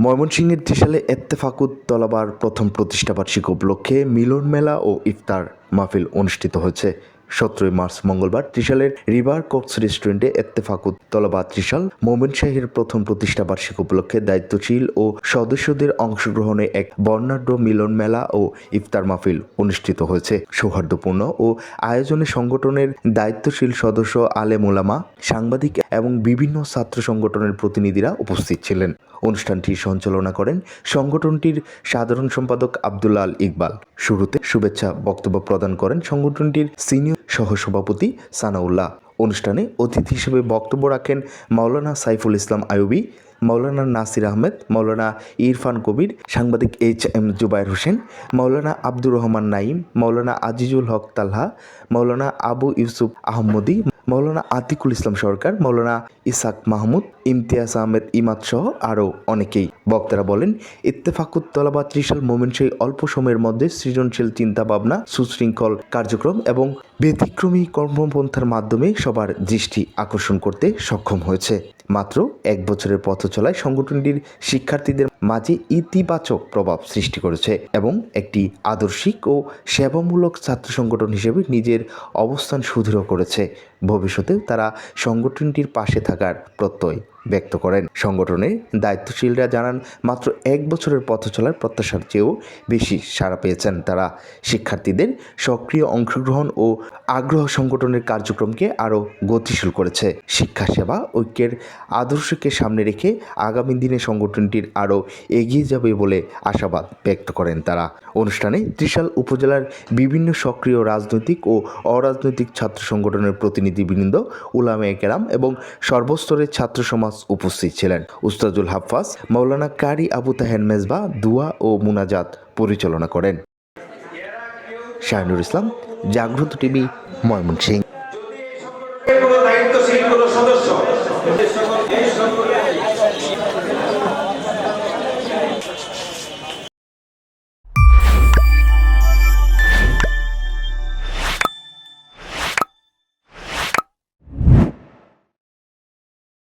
ময়মনসিংহের ত্রিশালে এত্তেফাকুত তলাবার প্রথম প্রতিষ্ঠাবার্ষিকী উপলক্ষে মিলন মেলা ও ইফতার মাহফিল অনুষ্ঠিত হয়েছে। 17 মার্চ মঙ্গলবার ত্রিশালের রিভার কক্স রেস্টুরেন্টে এত্তেফাকুত তলাবা ত্রিশাল মোমেনশাহীর প্রথম প্রতিষ্ঠাবার্ষিকী উপলক্ষে দায়িত্বশীল ও সদস্যদের অংশগ্রহণে এক বর্ণাঢ্য মিলন মেলা ও ইফতার মাহফিল অনুষ্ঠিত হয়েছে। সৌহার্দ্যপূর্ণ ও আয়োজনে সংগঠনের দায়িত্বশীল সদস্য, আলেম ওলামা, সাংবাদিক এবং বিভিন্ন ছাত্র সংগঠনের প্রতিনিধিরা উপস্থিত ছিলেন। অনুষ্ঠানটি সঞ্চালনা করেন সংগঠনটির সাধারণ সম্পাদক আব্দুল আল ইকবাল। শুরুতে শুভেচ্ছা বক্তব্য প্রদান করেন সংগঠনটির সিনিয়র সহসভাপতি সানাউল্লাহ। অনুষ্ঠানে অতিথি হিসেবে বক্তব্য রাখেন মাওলানা সাইফুল ইসলাম আইয়ুবী, মাওলানা নাসির আহমেদ, মাওলানা ইরফান কবির, সাংবাদিক HM জুবায়ের হোসেন, মাওলানা আব্দুর রহমান নাঈম, মাওলানা আজিজুল হক তালহা, মাওলানা আবু ইউসুফ আহমদী, মাওলানা আতিকুল ইসলাম সরকার, মাওলানা ইসাক মাহমুদ, ইমতিয়াজ আহমেদ ইমাদ সহ আরও অনেকেই। বক্তারা বলেন, ইত্তেফাকুত তলাবা ত্রিশাল মোমেনশাহী অল্প সময়ের মধ্যে সৃজনশীল চিন্তাভাবনা, সুশৃঙ্খল কার্যক্রম এবং ব্যতিক্রমী কর্মপন্থার মাধ্যমে সবার দৃষ্টি আকর্ষণ করতে সক্ষম হয়েছে। মাত্র এক বছরের পথ চলায় সংগঠনটির শিক্ষার্থীদের মাঝে ইতিবাচক প্রভাব সৃষ্টি করেছে এবং একটি আদর্শিক ও সেবামূলক ছাত্র সংগঠন হিসেবে নিজের অবস্থান সুদৃঢ় করেছে। ভবিষ্যতেও তারা সংগঠনটির পাশে থাকার প্রত্যয় ব্যক্ত করেন। সংগঠনের দায়িত্বশীলরা জানান, মাত্র এক বছরের পথ চলার প্রত্যাশার চেয়েও বেশি সাড়া পেয়েছেন তারা। শিক্ষার্থীদের সক্রিয় অংশগ্রহণ ও আগ্রহ সংগঠনের কার্যক্রমকে আরও গতিশীল করেছে। শিক্ষা সেবা ঐক্যের আদর্শকে সামনে রেখে আগামী দিনে সংগঠনটির আরও এগিয়ে যাবে বলে আশাবাদ ব্যক্ত করেন তারা। অনুষ্ঠানে ত্রিশাল উপজেলার বিভিন্ন সক্রিয় রাজনৈতিক ও অরাজনৈতিক ছাত্র সংগঠনের প্রতিনিধিবৃন্দ, উলামায়ে কেরাম এবং সর্বস্তরের ছাত্র সমাজ উপস্থিত ছিলেন। উস্তাজুল হাফাজ মাওলানা কারি আবু তাহের মেজবা দুয়া ও মুনাজাত পরিচালনা করেন। শাহিনুর ইসলাম, জাগ্রত টিভি, ময়মনসিংহ।